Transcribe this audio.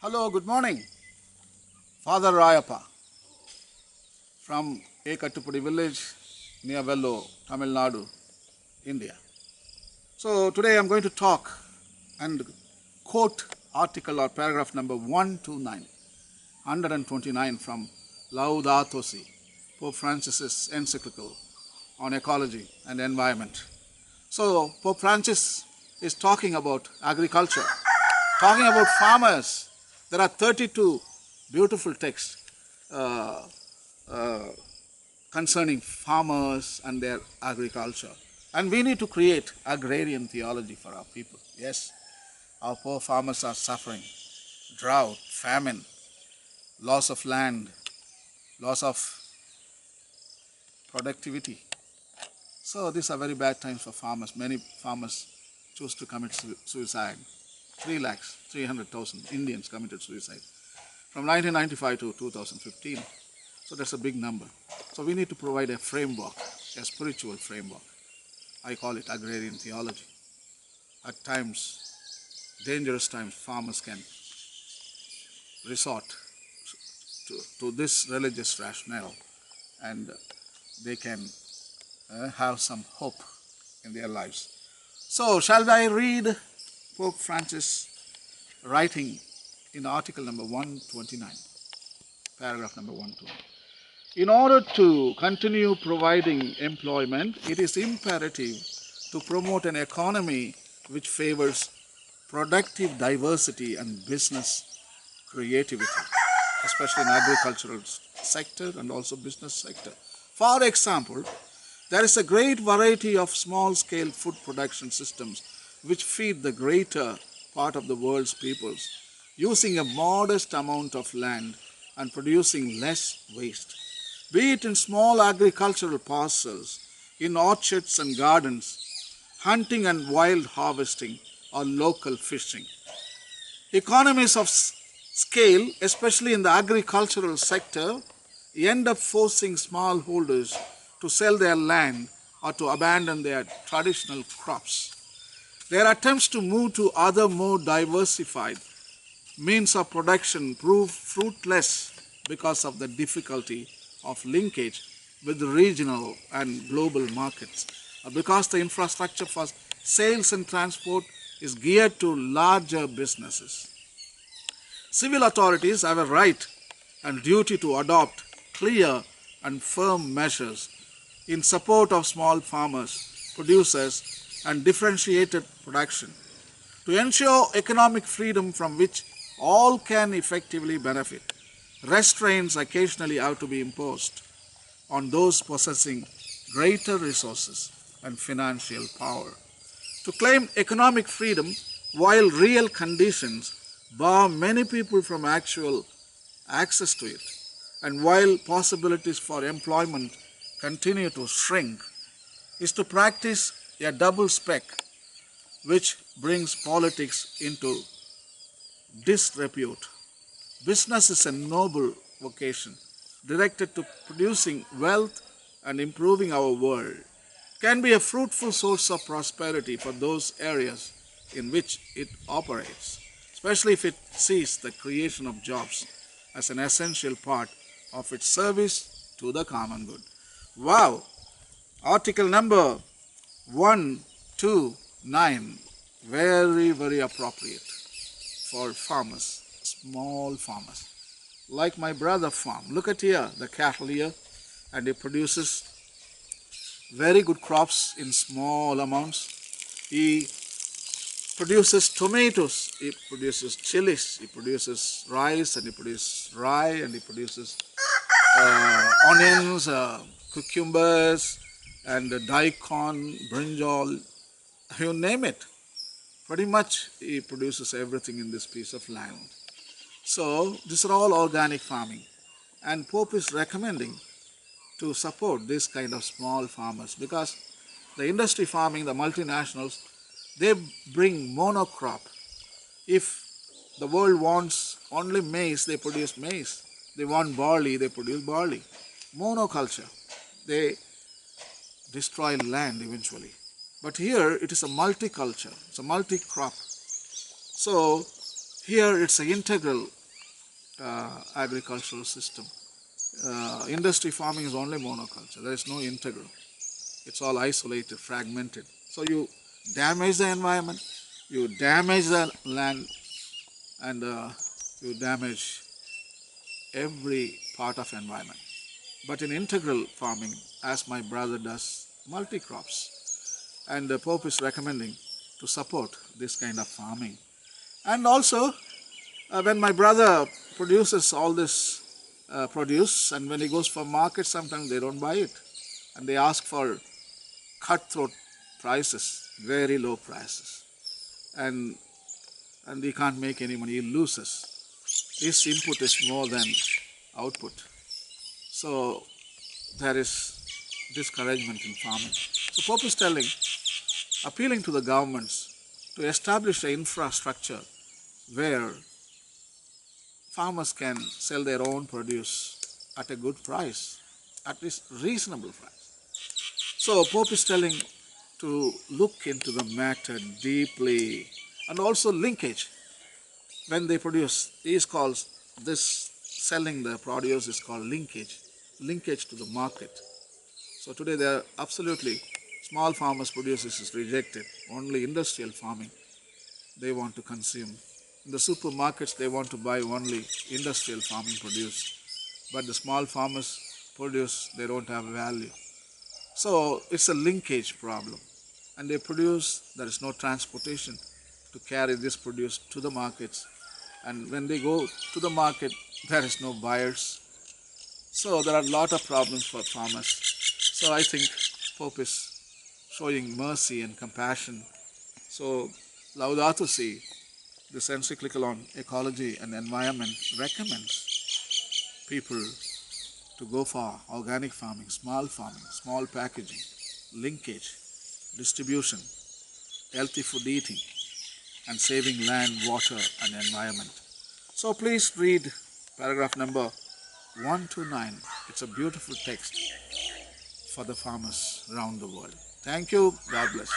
Hello, good morning. Father Rayappa from Ekattupudi village near Vellore, Tamil Nadu, India. So today I'm going to talk and quote article or paragraph number 129 from Laudato Si, Pope Francis's encyclical on ecology and environment. So Pope Francis is talking about agriculture, talking about farmers. There are 32 beautiful texts uh, uh, concerning farmers and their agriculture. And we need to create agrarian theology for our people. Yes, our poor farmers are suffering drought, famine, loss of land, loss of productivity. So these are very bad times for farmers. Many farmers choose to commit suicide. 3,300,000 Indians committed suicide from 1995 to 2015. So that's a big number. So we need to provide a framework, a spiritual framework. I call it agrarian theology. At times, dangerous times, farmers can resort to this religious rationale and they can have some hope in their lives. So, shall I read Pope Francis writing in article number 129, paragraph number 129. In order to continue providing employment, it is imperative to promote an economy which favors productive diversity and business creativity, especially in agricultural sector and also business sector. For example, there is a great variety of small-scale food production systems which feed the greater part of the world's peoples, using a modest amount of land and producing less waste. Be it in small agricultural parcels, in orchards and gardens, hunting and wild harvesting, or local fishing. Economies of scale, especially in the agricultural sector, end up forcing smallholders to sell their land or to abandon their traditional crops. Their attempts to move to other more diversified means of production prove fruitless because of the difficulty of linkage with the regional and global markets, because the infrastructure for sales and transport is geared to larger businesses. Civil authorities have a right and duty to adopt clear and firm measures in support of small farmers, producers, and differentiated production to ensure economic freedom from which all can effectively benefit. Restraints occasionally have to be imposed on those possessing greater resources and financial power. To claim economic freedom while real conditions bar many people from actual access to it, and while possibilities for employment continue to shrink, is to practice a doublespeak which brings politics into disrepute. Business is a noble vocation directed to producing wealth and improving our world. Can be a fruitful source of prosperity for those areas in which it operates, especially if it sees the creation of jobs as an essential part of its service to the common good. Wow! Article number 129, very, very appropriate for farmers, small farmers. Like my brother farm. Look at here, the cattle here, and it produces very good crops in small amounts. He produces tomatoes, he produces chilies, he produces rice, and he produces rye, and he produces onions, cucumbers, and daikon, brinjal, you name it. Pretty much he produces everything in this piece of land. So these are all organic farming, and Pope is recommending to support this kind of small farmers because the industry farming, the multinationals, they bring monocrop. If the world wants only maize, they produce maize. They want barley, they produce barley. Monoculture, they destroy land eventually. But here it is a multiculture, it's a multi-crop. So Here it's an integral agricultural system. Industry farming is only monoculture. There is no integral. It's all isolated, fragmented. So you damage the environment, you damage the land, and you damage every part of environment. But in integral farming, as my brother does, multi-crops, and the Pope is recommending to support this kind of farming. And also, when my brother produces all this produce, and when he goes for market, sometimes they don't buy it, and they ask for cutthroat prices, very low prices, and he can't make any money, he loses. His input is more than output. So there is discouragement in farming. So Pope is appealing to the governments to establish an infrastructure where farmers can sell their own produce at a good price, at least reasonable price. So Pope is telling to look into the matter deeply, and also linkage. When they produce, he calls this selling the produce is called linkage to the market. So today there are absolutely small farmers produces is rejected. Only industrial farming they want to consume. In the supermarkets they want to buy only industrial farming produce, but the small farmers produce, they don't have value. So it's a linkage problem, and they produce, there is no transportation to carry this produce to the markets, and when they go to the market there is no buyers. So there are a lot of problems for farmers. So I think Pope is showing mercy and compassion. So Laudato Si, this encyclical on ecology and environment, recommends people to go for organic farming, small packaging, linkage, distribution, healthy food eating, and saving land, water, and environment. So please read paragraph number 129. It's a beautiful text for the farmers around the world. Thank you. God bless.